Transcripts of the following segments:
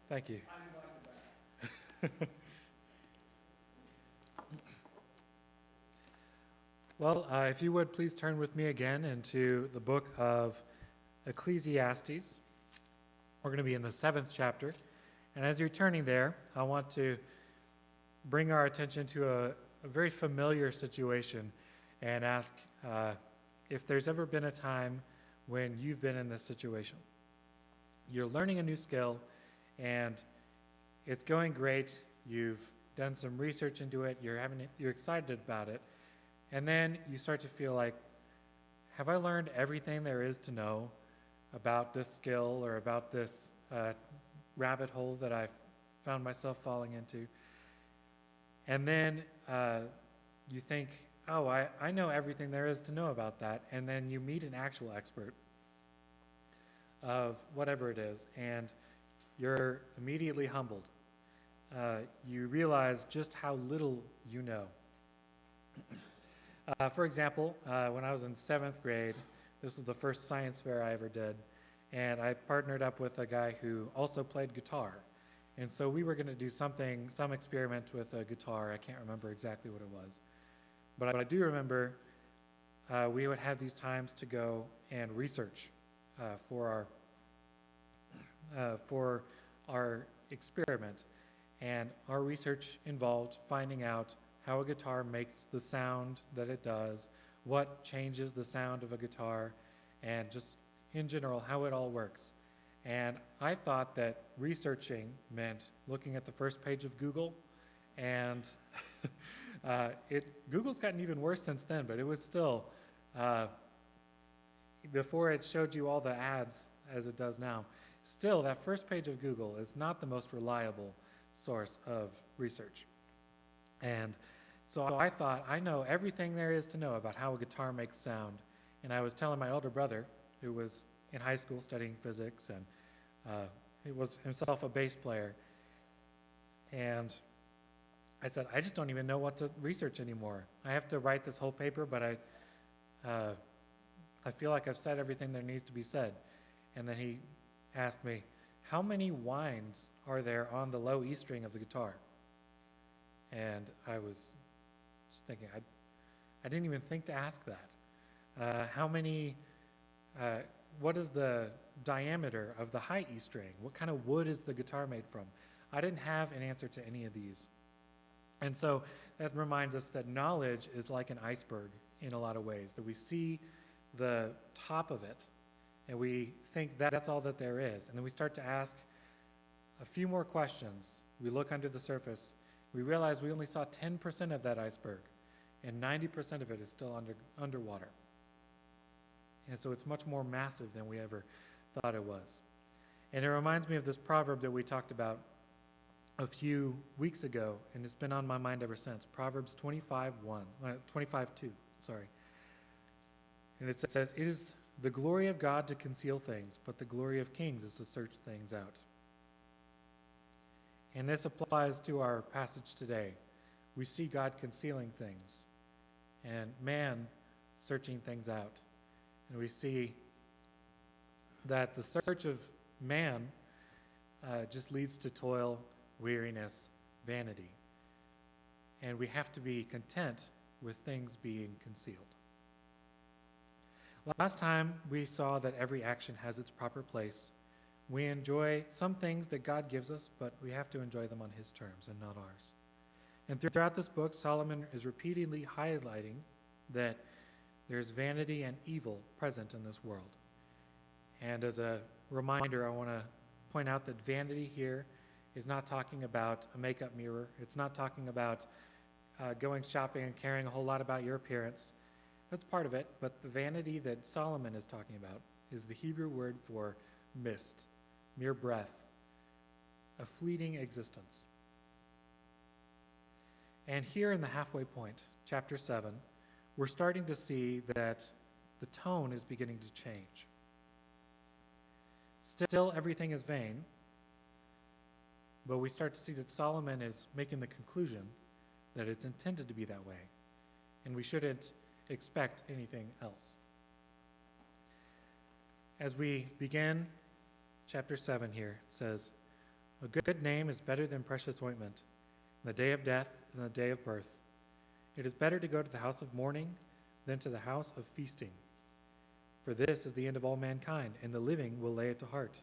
Thank you. Well, if you would please turn with me again into the book of Ecclesiastes. We're going to be in the 7th chapter. And as you're turning there, I want to bring our attention to a very familiar situation and ask if there's ever been a time when you've been in this situation. You're learning a new skill, and it's going great. You've done some research into it. You're excited about it. And then you start to feel like, have I learned everything there is to know about this skill or about this rabbit hole that I've found myself falling into? And then you think, oh, I know everything there is to know about that. And then you meet an actual expert of whatever it is, and you're immediately humbled. You realize just how little you know. For example, when I was in 7th grade, this was the first science fair I ever did, and I partnered up with a guy who also played guitar. And so we were going to do some experiment with a guitar. I can't remember exactly what it was. But I do remember we would have these times to go and research for our experiment. And our research involved finding out how a guitar makes the sound that it does, what changes the sound of a guitar, and just in general how it all works. And I thought that researching meant looking at the first page of Google, and Google's gotten even worse since then, but it was still, before it showed you all the ads as it does now, still that first page of Google is not the most reliable source of research. And so I thought, I know everything there is to know about how a guitar makes sound. And I was telling my older brother, who was in high school studying physics, and he was himself a bass player. And I said, I just don't even know what to research anymore. I have to write this whole paper, but I feel like I've said everything there needs to be said. And then he asked me, how many winds are there on the low E string of the guitar? And I was just thinking, I didn't even think to ask that. What is the diameter of the high E string? What kind of wood is the guitar made from? I didn't have an answer to any of these. And so that reminds us that knowledge is like an iceberg in a lot of ways, that we see the top of it, and we think that's all that there is. And then we start to ask a few more questions. We look under the surface. We realize we only saw 10% of that iceberg, and 90% of it is still underwater. And so it's much more massive than we ever thought it was. And it reminds me of this proverb that we talked about a few weeks ago, and it's been on my mind ever since. Proverbs 25:2. And it says, it is the glory of God to conceal things, but the glory of kings is to search things out. And this applies to our passage today. We see God concealing things and man searching things out. And we see that the search of man just leads to toil, weariness, vanity. And we have to be content with things being concealed. Last time we saw that every action has its proper place. We enjoy some things that God gives us, but we have to enjoy them on his terms and not ours. And throughout this book, Solomon is repeatedly highlighting that there's vanity and evil present in this world. And as a reminder, I want to point out that vanity here is not talking about a makeup mirror. It's not talking about going shopping and caring a whole lot about your appearance. That's part of it, but the vanity that Solomon is talking about is the Hebrew word for mist, mere breath, a fleeting existence. And here in the halfway point, chapter 7, we're starting to see that the tone is beginning to change. Still, everything is vain, but we start to see that Solomon is making the conclusion that it's intended to be that way, and we shouldn't expect anything else. As we begin chapter 7 here, it says, A good name is better than precious ointment, in the day of death than the day of birth. It is better to go to the house of mourning than to the house of feasting. For this is the end of all mankind, and the living will lay it to heart.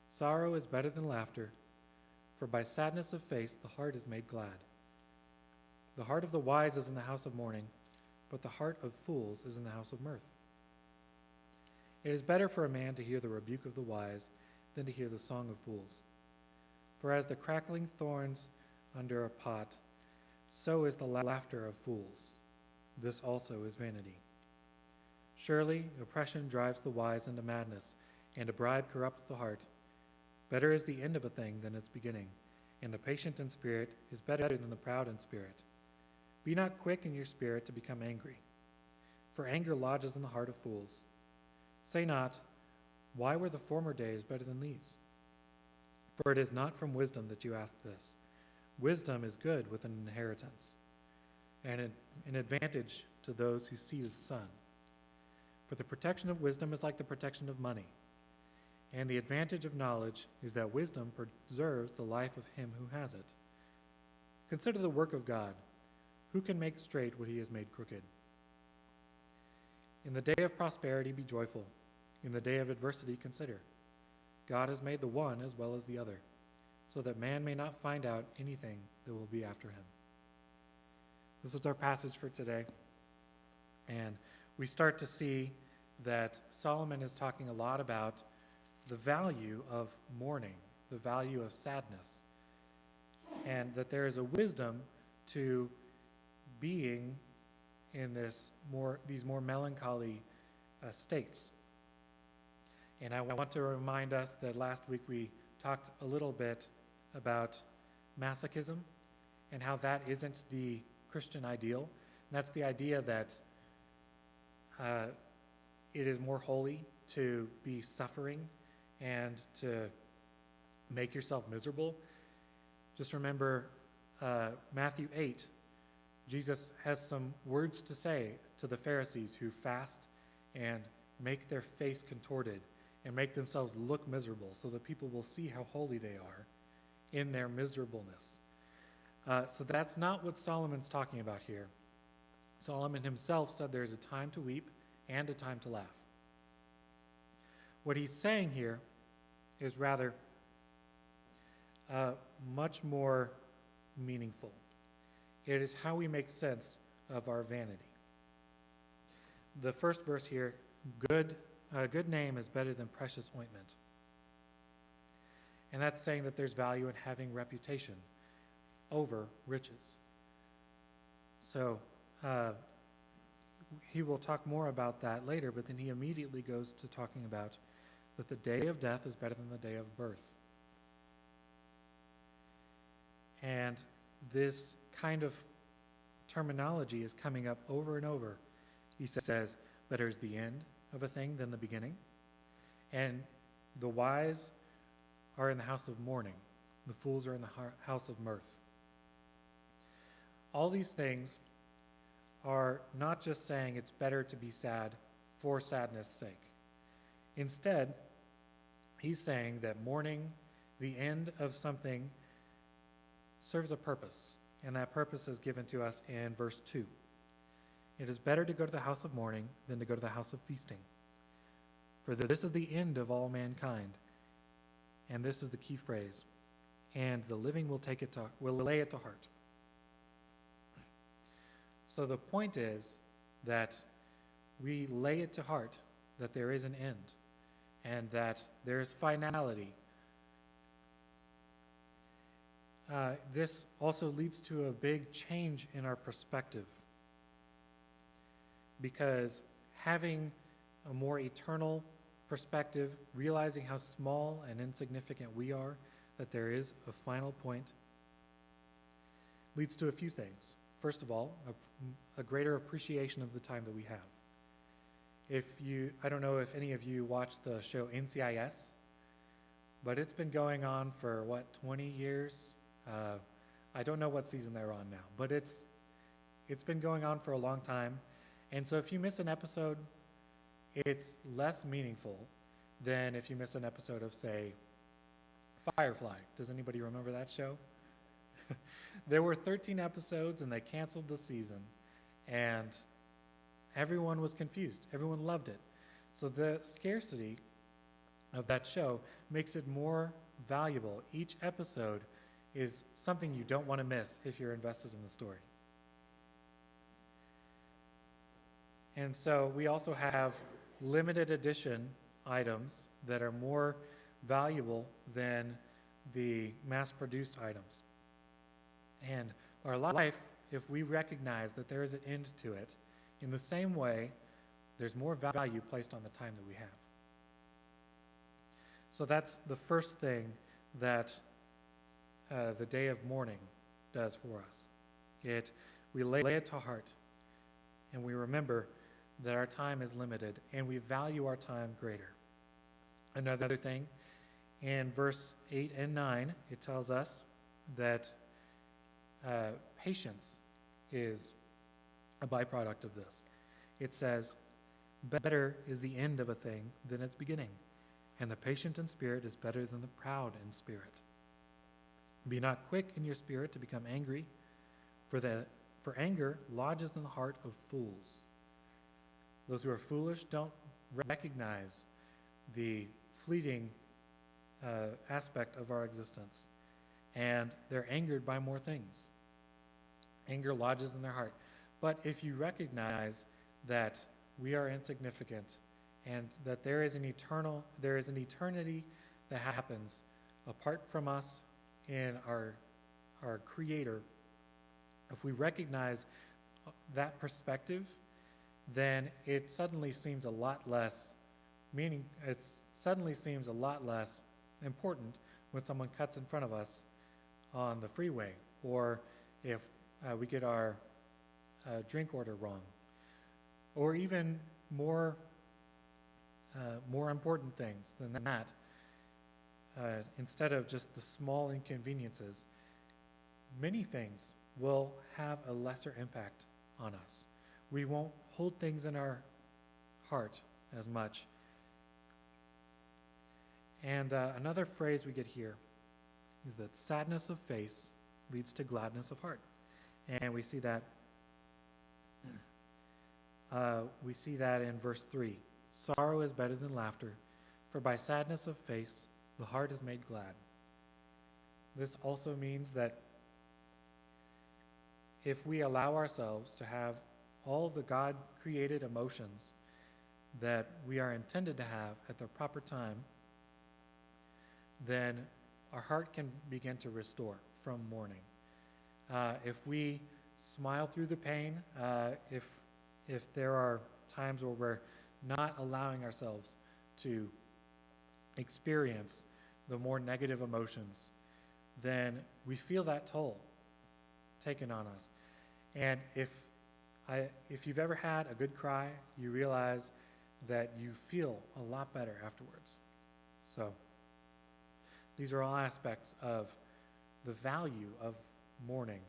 Sorrow is better than laughter, for by sadness of face the heart is made glad. The heart of the wise is in the house of mourning, but the heart of fools is in the house of mirth. It is better for a man to hear the rebuke of the wise than to hear the song of fools. For as the crackling thorns under a pot, so is the laughter of fools. This also is vanity. Surely oppression drives the wise into madness, and a bribe corrupts the heart. Better is the end of a thing than its beginning, and the patient in spirit is better than the proud in spirit. Be not quick in your spirit to become angry, for anger lodges in the heart of fools. Say not, why were the former days better than these? For it is not from wisdom that you ask this. Wisdom is good with an inheritance, and an advantage to those who see the sun. For the protection of wisdom is like the protection of money, and the advantage of knowledge is that wisdom preserves the life of him who has it. Consider the work of God. Who can make straight what he has made crooked? In the day of prosperity be joyful. In the day of adversity consider. God has made the one as well as the other, so that man may not find out anything that will be after him. This is our passage for today. And we start to see that Solomon is talking a lot about the value of mourning, the value of sadness, and that there is a wisdom to being in these more melancholy states. And I want to remind us that last week we talked a little bit about masochism and how that isn't the Christian ideal. And that's the idea that it is more holy to be suffering and to make yourself miserable. Just remember Matthew 8. Jesus has some words to say to the Pharisees who fast and make their face contorted and make themselves look miserable so that people will see how holy they are in their miserableness. So that's not what Solomon's talking about here. Solomon himself said there's a time to weep and a time to laugh. What he's saying here is rather much more meaningful. It is how we make sense of our vanity. The first verse here, a good name is better than precious ointment. And that's saying that there's value in having reputation over riches. So he will talk more about that later, but then he immediately goes to talking about that the day of death is better than the day of birth. And this kind of terminology is coming up over and over. He says, better is the end of a thing than the beginning. And the wise are in the house of mourning. The fools are in the house of mirth. All these things are not just saying it's better to be sad for sadness' sake. Instead, he's saying that mourning, the end of something, serves a purpose, and that purpose is given to us in verse 2. It is better to go to the house of mourning than to go to the house of feasting. For this is the end of all mankind. And this is the key phrase. And the living will lay it to heart. So the point is that we lay it to heart that there is an end and that there is finality. This also leads to a big change in our perspective, because having a more eternal perspective, realizing how small and insignificant we are, that there is a final point, leads to a few things. First of all, a greater appreciation of the time that we have. I don't know if any of you watched the show NCIS, but it's been going on for 20 years? I don't know what season they're on now, but it's been going on for a long time. And so if you miss an episode, it's less meaningful than if you miss an episode of, say, Firefly. Does anybody remember that show? There were 13 episodes and they canceled the season. And everyone was confused. Everyone loved it. So the scarcity of that show makes it more valuable. Each episode is something you don't want to miss if you're invested in the story. And so we also have limited edition items that are more valuable than the mass-produced items. And our life, if we recognize that there is an end to it, in the same way, there's more value placed on the time that we have. So that's the first thing that the day of mourning does for us. We lay it to heart, and we remember that our time is limited, and we value our time greater. Another thing, in verse 8 and 9, it tells us that patience is a byproduct of this. It says, "Better is the end of a thing than its beginning, and the patient in spirit is better than the proud in spirit. Be not quick in your spirit to become angry, for anger lodges in the heart of fools." Those who are foolish don't recognize the fleeting aspect of our existence, and they're angered by more things. Anger lodges in their heart. But if you recognize that we are insignificant and that there is an eternity that happens apart from us in our Creator, if we recognize that perspective, then it suddenly seems a lot less important when someone cuts in front of us on the freeway, or if we get our drink order wrong, or even more important things than that. Instead of just the small inconveniences, many things will have a lesser impact on us. We won't hold things in our heart as much. And another phrase we get here is that sadness of face leads to gladness of heart. And we see that in verse 3. "Sorrow is better than laughter, for by sadness of face the heart is made glad." This also means that if we allow ourselves to have all the God-created emotions that we are intended to have at the proper time, then our heart can begin to restore from mourning. If we smile through the pain, if there are times where we're not allowing ourselves to experience the more negative emotions, then we feel that toll taken on us. And if you've ever had a good cry, you realize that you feel a lot better afterwards. So these are all aspects of the value of mourning,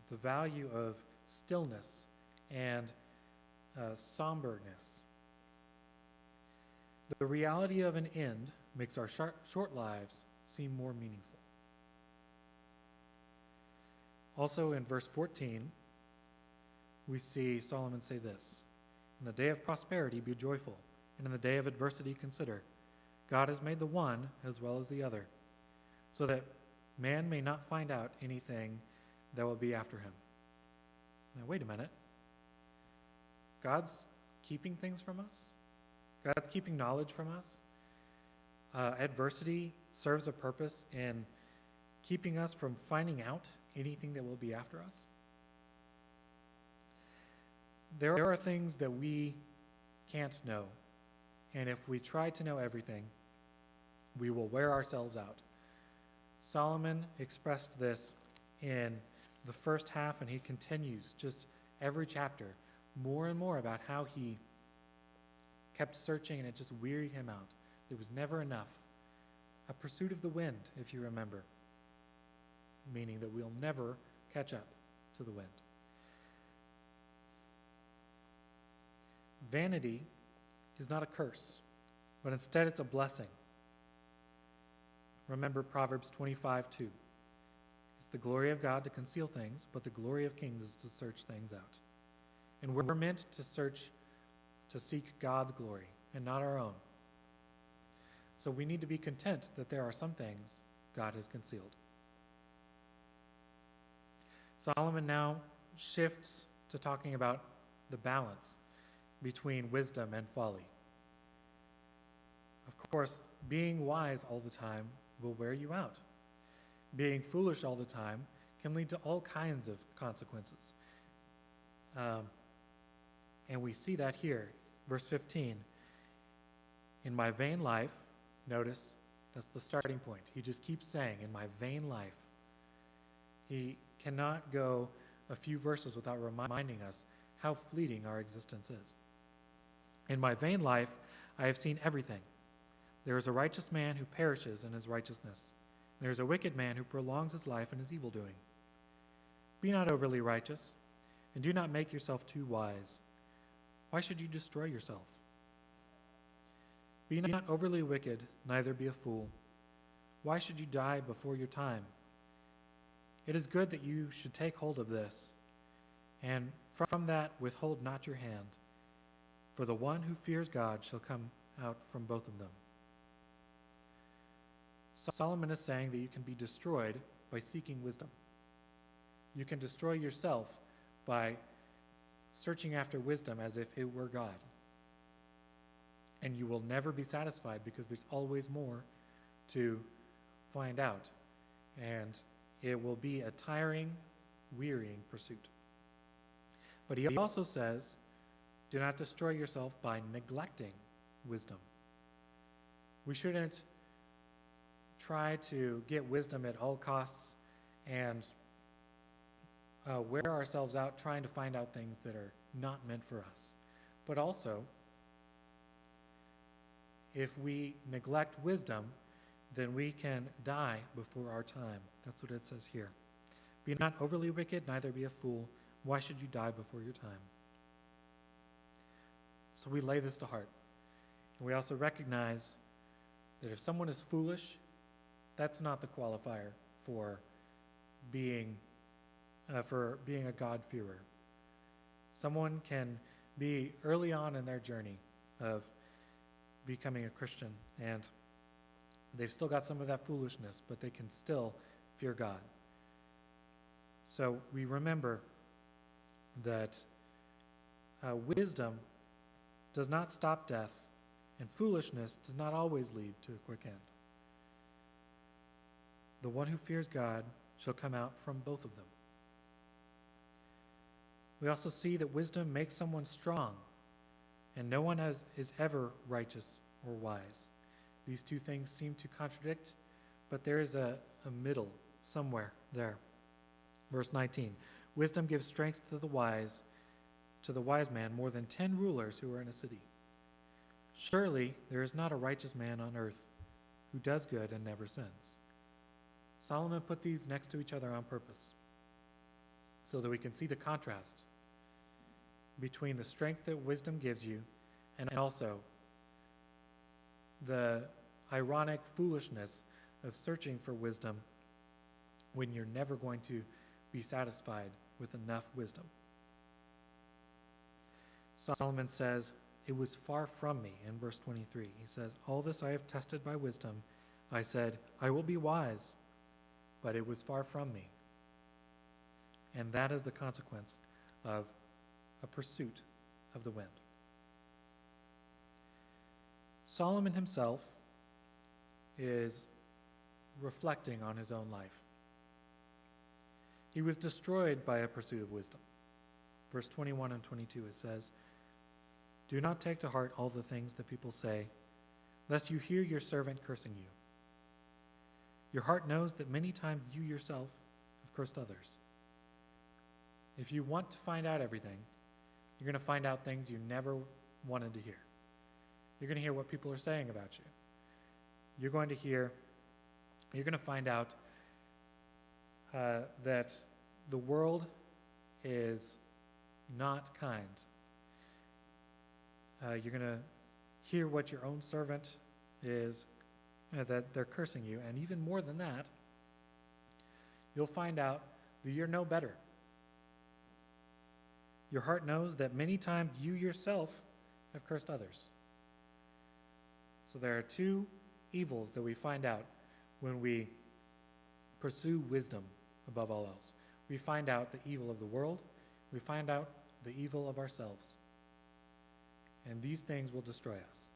the value of stillness and somberness. The reality of an end makes our short lives seem more meaningful. Also in verse 14, we see Solomon say this: "In the day of prosperity be joyful, and in the day of adversity consider. God has made the one as well as the other, so that man may not find out anything that will be after him." Now wait a minute. God's keeping things from us? God's keeping knowledge from us? Adversity serves a purpose in keeping us from finding out anything that will be after us? There are things that we can't know, and if we try to know everything, we will wear ourselves out. Solomon expressed this in the first half, and he continues just every chapter more and more about how he kept searching and it just wearied him out. There was never enough. A pursuit of the wind, if you remember, meaning that we'll never catch up to the wind. Vanity is not a curse, but instead it's a blessing. remember Proverbs 25:2. It's the glory of God to conceal things, but the glory of kings is to search things out. And we're meant to seek God's glory and not our own. So we need to be content that there are some things God has concealed. Solomon now shifts to talking about the balance between wisdom and folly. Of course, being wise all the time will wear you out. Being foolish all the time can lead to all kinds of consequences. And we see that here, verse 15. In my vain life, notice, that's the starting point. He just keeps saying, in my vain life. He cannot go a few verses without reminding us how fleeting our existence is. In my vain life, I have seen everything. There is a righteous man who perishes in his righteousness. There is a wicked man who prolongs his life in his evil doing. Be not overly righteous, and do not make yourself too wise. Why should you destroy yourself? Be not overly wicked, neither be a fool. Why should you die before your time? It is good that you should take hold of this, and from that withhold not your hand. For the one who fears God shall come out from both of them. Solomon is saying that you can be destroyed by seeking wisdom. You can destroy yourself by searching after wisdom as if it were God. And you will never be satisfied because there's always more to find out. And it will be a tiring, wearying pursuit. But he also says, do not destroy yourself by neglecting wisdom. We shouldn't try to get wisdom at all costs and wear ourselves out trying to find out things that are not meant for us. But also, if we neglect wisdom, then we can die before our time. That's what it says here. Be not overly wicked, neither be a fool. Why should you die before your time? So we lay this to heart. And we also recognize that if someone is foolish, that's not the qualifier for being a God-fearer. Someone can be early on in their journey of becoming a Christian, and they've still got some of that foolishness, but they can still fear God. So we remember that wisdom does not stop death, and foolishness does not always lead to a quick end. The one who fears God shall come out from both of them. We also see that wisdom makes someone strong, and no one is ever righteous or wise. These two things seem to contradict, but there is a middle somewhere there. Verse 19, wisdom gives strength to the wise man more than 10 rulers who are in a city. Surely there is not a righteous man on earth who does good and never sins. Solomon put these next to each other on purpose so that we can see the contrast between the strength that wisdom gives you and also the ironic foolishness of searching for wisdom when you're never going to be satisfied with enough wisdom. Solomon says, it was far from me in verse 23. He says, all this I have tested by wisdom. I said, I will be wise, but it was far from me. And that is the consequence of a pursuit of the wind. Solomon himself is reflecting on his own life. He was destroyed by a pursuit of wisdom. Verse 21 and 22, it says, do not take to heart all the things that people say, lest you hear your servant cursing you. Your heart knows that many times you yourself have cursed others. If you want to find out everything, you're going to find out things you never wanted to hear. You're going to hear what people are saying about you. You're going to find out that the world is not kind. You're going to hear what your own servant is that they're cursing you. And even more than that, you'll find out that you're no better. Your heart knows that many times you yourself have cursed others. So there are two evils that we find out when we pursue wisdom above all else. We find out the evil of the world. We find out the evil of ourselves. And these things will destroy us.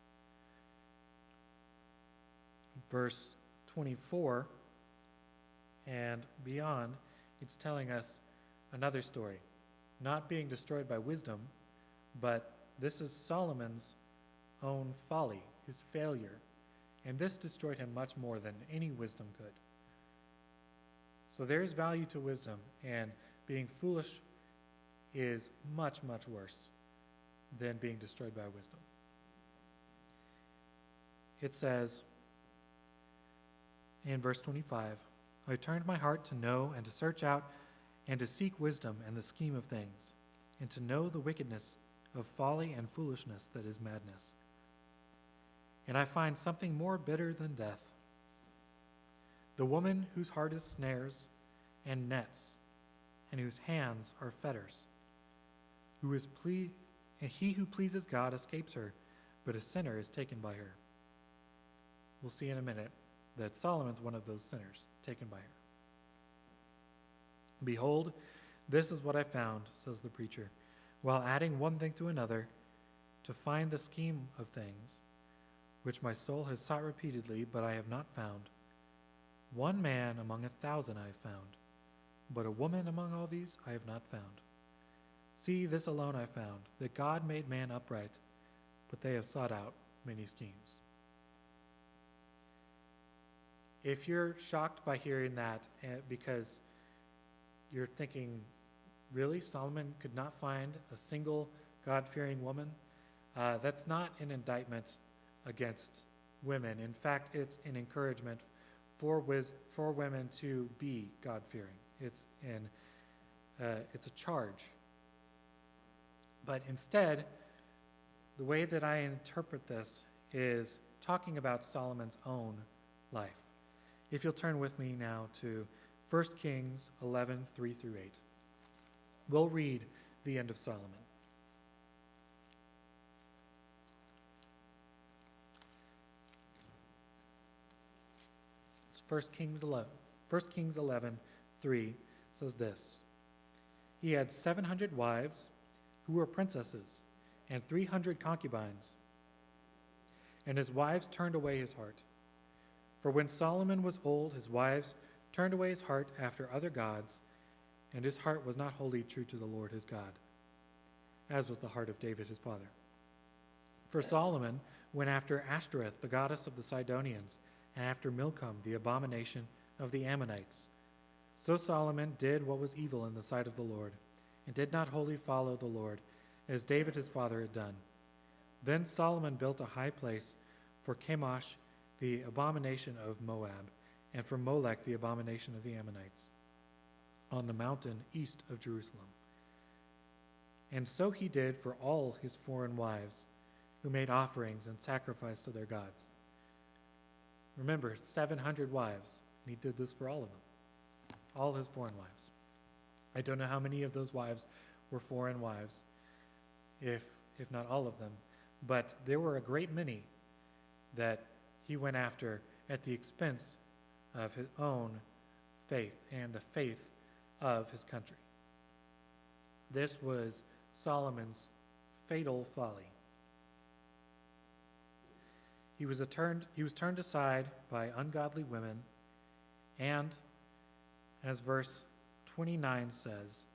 Verse 24 and beyond, it's telling us another story. Not being destroyed by wisdom, but this is Solomon's own folly, his failure. And this destroyed him much more than any wisdom could. So there is value to wisdom, and being foolish is much, much worse than being destroyed by wisdom. It says in verse 25, I turned my heart to know and to search out and to seek wisdom and the scheme of things, and to know the wickedness of folly and foolishness that is madness. And I find something more bitter than death. The woman whose heart is snares and nets, and whose hands are fetters, and he who pleases God escapes her, but a sinner is taken by her. We'll see in a minute that Solomon's one of those sinners taken by her. Behold, this is what I found, says the preacher, while adding one thing to another, to find the scheme of things, which my soul has sought repeatedly, but I have not found. One man among 1,000 I have found, but a woman among all these I have not found. See, this alone I found, that God made man upright, but they have sought out many schemes. If you're shocked by hearing that because you're thinking, really, Solomon could not find a single God-fearing woman? That's not an indictment against women. In fact, it's an encouragement for women to be God-fearing. It's a charge. But instead, the way that I interpret this is talking about Solomon's own life. If you'll turn with me now to 1 Kings 11, 3 through 8. We'll read the end of Solomon. It's 1 Kings 11, 3 says this. He had 700 wives who were princesses, and 300 concubines. And his wives turned away his heart. For when Solomon was old, his wives turned away his heart after other gods, and his heart was not wholly true to the Lord his God, as was the heart of David his father. For Solomon went after Ashtoreth, the goddess of the Sidonians, and after Milcom, the abomination of the Ammonites. So Solomon did what was evil in the sight of the Lord, and did not wholly follow the Lord, as David his father had done. Then Solomon built a high place for Chemosh, the abomination of Moab, and for Molech, the abomination of the Ammonites, on the mountain east of Jerusalem. And so he did for all his foreign wives, who made offerings and sacrificed to their gods. Remember, 700 wives, and he did this for all of them, all his foreign wives. I don't know how many of those wives were foreign wives, if not all of them, but there were a great many that he went after at the expense of his own faith and the faith of his country. This was Solomon's fatal folly. He was turned aside by ungodly women, and as verse 29 says,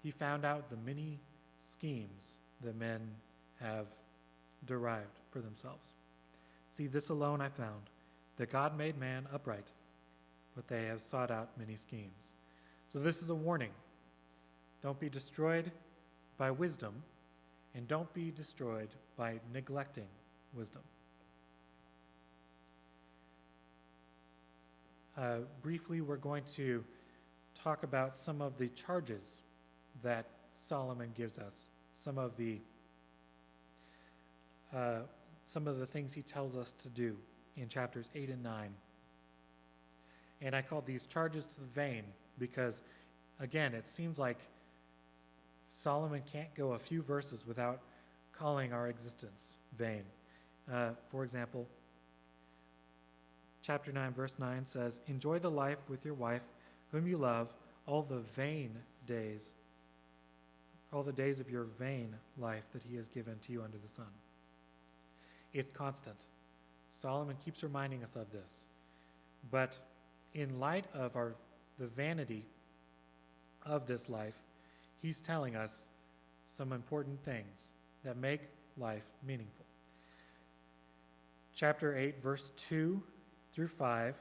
he found out the many schemes that men have derived for themselves. See, this alone I found, that God made man upright, but they have sought out many schemes. So this is a warning. Don't be destroyed by wisdom, and don't be destroyed by neglecting wisdom. Briefly, we're going to talk about some of the charges that Solomon gives us, some of the things he tells us to do in chapters 8 and 9. And I called these charges to the vain because, again, it seems like Solomon can't go a few verses without calling our existence vain. For example, chapter 9, verse 9 says, "Enjoy the life with your wife, whom you love, all the days of your vain life that he has given to you under the sun." It's constant. Solomon keeps reminding us of this. But in light of the vanity of this life, he's telling us some important things that make life meaningful. Chapter 8, verse 2 through 5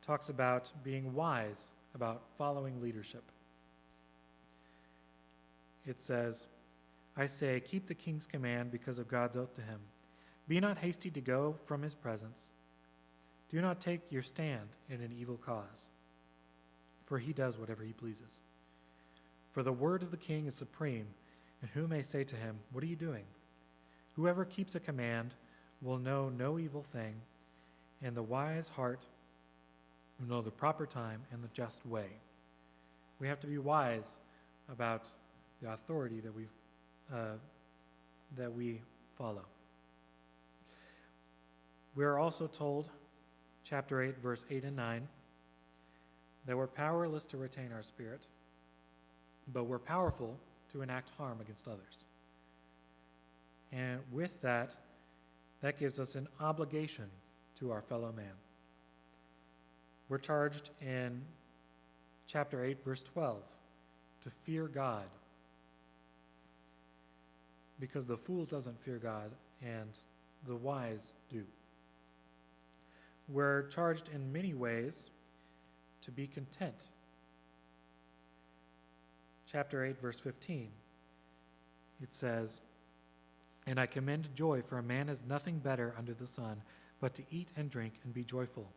talks about being wise about following leadership. It says, "I say, keep the king's command because of God's oath to him. Be not hasty to go from his presence. Do not take your stand in an evil cause, for he does whatever he pleases. For the word of the king is supreme, and who may say to him, 'What are you doing?' Whoever keeps a command will know no evil thing, and the wise heart will know the proper time and the just way." We have to be wise about the authority that we follow. We are also told, chapter 8, verse 8 and 9, that we're powerless to retain our spirit, but we're powerful to enact harm against others. And with that gives us an obligation to our fellow man. We're charged in chapter 8, verse 12, to fear God, because the fool doesn't fear God and the wise do. We're charged in many ways to be content. Chapter 8, verse 15, it says, "And I commend joy, for a man has nothing better under the sun, but to eat and drink and be joyful.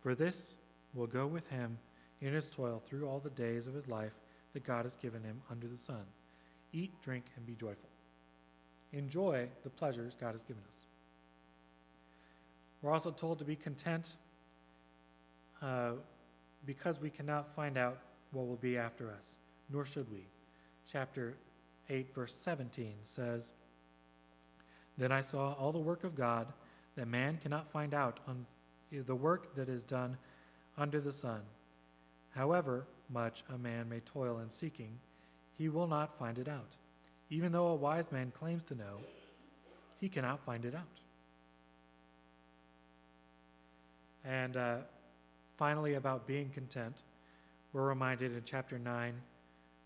For this will go with him in his toil through all the days of his life that God has given him under the sun. Eat, drink, and be joyful." Enjoy the pleasures God has given us. We're also told to be content because we cannot find out what will be after us, nor should we. Chapter 8, verse 17 says, "Then I saw all the work of God, that man cannot find out on the work that is done under the sun. However much a man may toil in seeking, he will not find it out. Even though a wise man claims to know, he cannot find it out." And finally, about being content, we're reminded in chapter 9,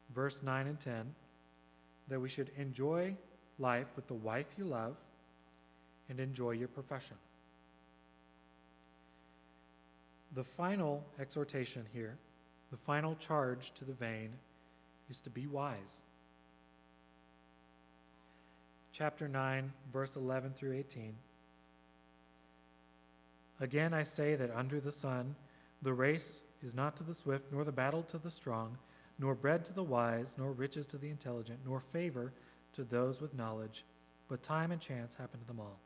verse 9 and 10, that we should enjoy life with the wife you love and enjoy your profession. The final exhortation here, the final charge to the vain, is to be wise. Chapter 9, verse 11 through 18. "Again I say that under the sun the race is not to the swift, nor the battle to the strong, nor bread to the wise, nor riches to the intelligent, nor favor to those with knowledge, but time and chance happen to them all.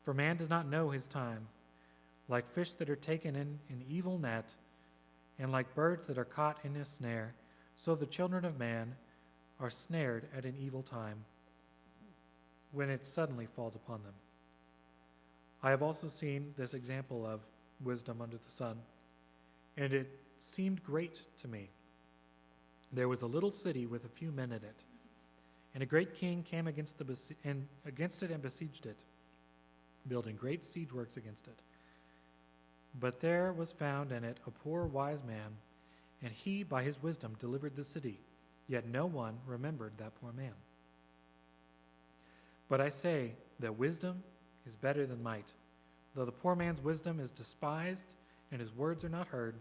For man does not know his time. Like fish that are taken in an evil net, and like birds that are caught in a snare, so the children of man are snared at an evil time, when it suddenly falls upon them. I have also seen this example of wisdom under the sun, and it seemed great to me. There was a little city with a few men in it, and a great king came against it and besieged it, building great siege works against it. But there was found in it a poor wise man, and he by his wisdom delivered the city, yet no one remembered that poor man. But I say that wisdom is better than might. Though the poor man's wisdom is despised and his words are not heard,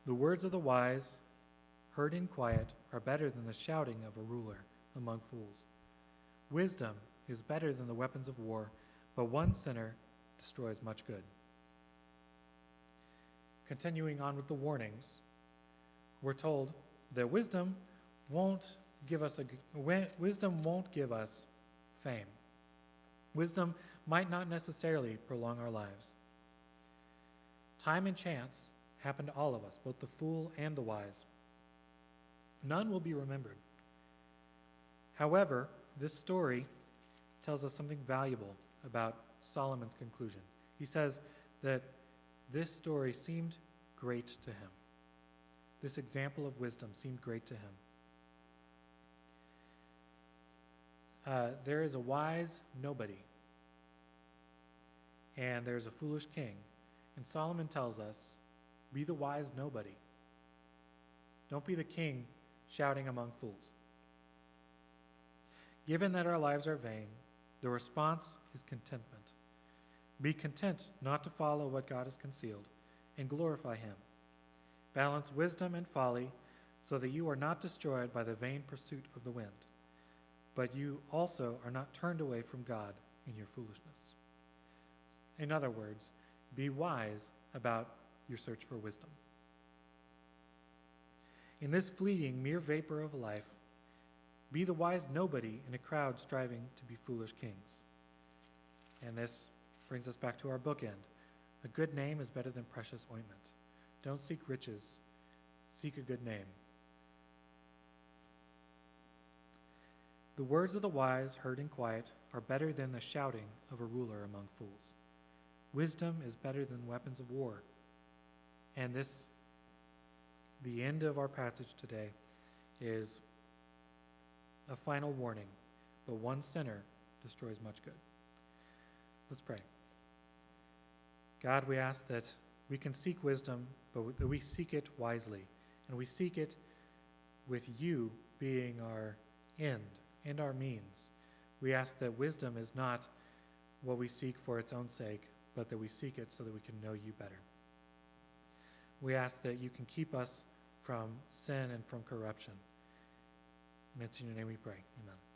the words of the wise, heard in quiet, are better than the shouting of a ruler among fools. Wisdom is better than the weapons of war, but one sinner destroys much good. Continuing on with the warnings, we're told that wisdom won't give us fame. Wisdom might not necessarily prolong our lives. Time and chance happen to all of us, both the fool and the wise. None will be remembered. However, this story tells us something valuable about Solomon's conclusion. He says that this story seemed great to him. This example of wisdom seemed great to him. There is a wise nobody, and there's a foolish king. And Solomon tells us, be the wise nobody. Don't be the king shouting among fools. Given that our lives are vain, the response is contentment. Be content not to follow what God has concealed, and glorify him. Balance wisdom and folly, so that you are not destroyed by the vain pursuit of the wind, but you also are not turned away from God in your foolishness. In other words, be wise about your search for wisdom. In this fleeting, mere vapor of life, be the wise nobody in a crowd striving to be foolish kings. And this brings us back to our bookend. A good name is better than precious ointment. Don't seek riches, seek a good name. The words of the wise, heard in quiet, are better than the shouting of a ruler among fools. Wisdom is better than weapons of war. And this, the end of our passage today, is a final warning, but one sinner destroys much good. Let's pray. God, we ask that we can seek wisdom, but that we seek it wisely, and we seek it with you being our end and our means. We ask that wisdom is not what we seek for its own sake, but that we seek it so that we can know you better. We ask that you can keep us from sin and from corruption. And it's in your name we pray. Amen.